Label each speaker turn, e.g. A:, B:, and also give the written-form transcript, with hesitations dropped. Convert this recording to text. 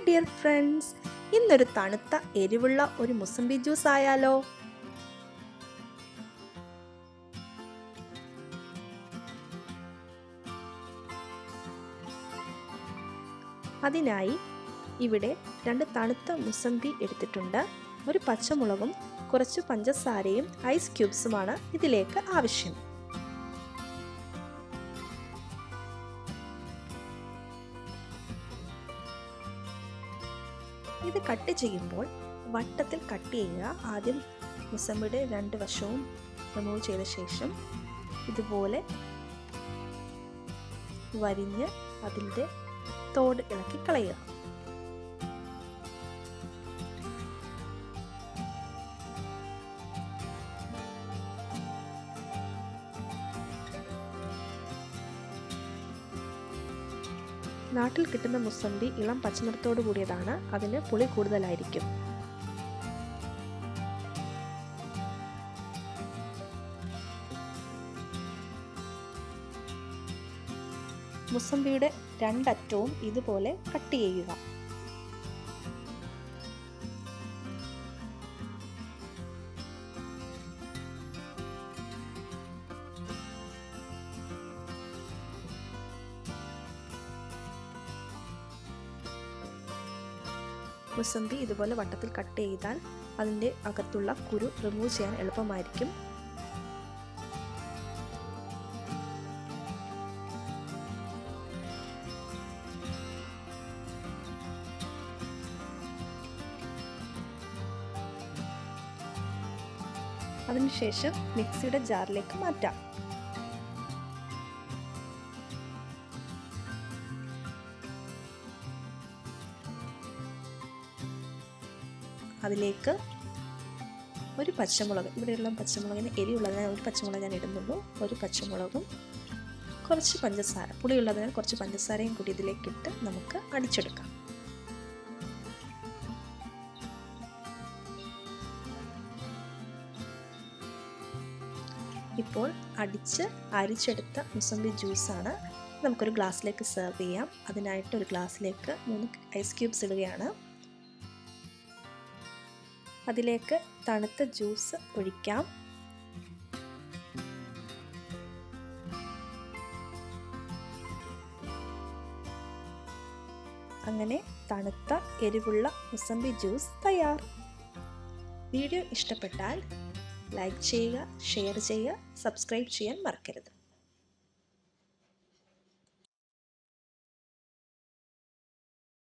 A: Dear friends, ഇന്നൊരു തണുത്ത എരിവുള്ള ഒരു മുസംബി ജ്യൂസ് ആയാലോ? അതിനായി ഇവിടെ 2 തണുത്ത മുസംബി എടുത്തിട്ടുണ്ട്. ഒരു പച്ചമുളകും കുറച്ച് പഞ്ചസാരയും ഐസ് ക്യൂബ്സുമാണ് ഇതിലേക്ക് ആവശ്യം. ഇത് കട്ട് ചെയ്യുമ്പോൾ വട്ടത്തിൽ കട്ട് ചെയ്യുക. ആദ്യം മുസംബിയുടെ 2 വശവും റിമൂവ് ചെയ്ത ശേഷം ഇതുപോലെ വരിഞ്ഞ് അതിൻ്റെ തോട് ഇളക്കി കളയുക. നാട്ടിൽ കിട്ടുന്ന മുസംബി ഇളം പച്ചനിറത്തോടു കൂടിയതാണ്. അതിന് പുളി കൂടുതലായിരിക്കും. മുസംബിയുടെ 2 അറ്റവും ഇതുപോലെ കട്ട് ചെയ്യുക. മുസംബി ഇതുപോലെ വട്ടത്തിൽ കട്ട് ചെയ്താൽ അതിൻ്റെ അകത്തുള്ള കുരു റിമൂവ് ചെയ്യാൻ എളുപ്പമായിരിക്കും. അതിനുശേഷം മിക്സിയുടെ ജാറിലേക്ക് മാറ്റാം. അതിലേക്ക് ഒരു പച്ചമുളക്, ഇവിടെയുള്ള പച്ചമുളകിന് എരിവുള്ളതിനാൽ ഒരു പച്ചമുളക് ഞാൻ ഇടുന്നുള്ളൂ. ഒരു പച്ചമുളകും കുറച്ച് പഞ്ചസാര, പുളിയുള്ളതിനാൽ കുറച്ച് പഞ്ചസാരയും കൂടി ഇതിലേക്കിട്ട് നമുക്ക് അടിച്ചെടുക്കാം. ഇപ്പോൾ അരിച്ചെടുത്ത മുസംബി ജ്യൂസാണ്. നമുക്കൊരു ഗ്ലാസ്സിലേക്ക് സെർവ് ചെയ്യാം. അതിനായിട്ട് ഒരു ഗ്ലാസ്സിലേക്ക് 3 ഐസ് ക്യൂബ്സ് ഇടുകയാണ്. അതിലേക്ക് തണുത്ത ജ്യൂസ് ഒഴിക്കാം. അങ്ങനെ തണുത്ത എരിവുള്ള മുസംബി ജ്യൂസ് തയ്യാർ. വീഡിയോ ഇഷ്ടപ്പെട്ടാൽ ലൈക്ക് ചെയ്യുക, ഷെയർ ചെയ്യുക, സബ്സ്ക്രൈബ് ചെയ്യാൻ മറക്കരുത്.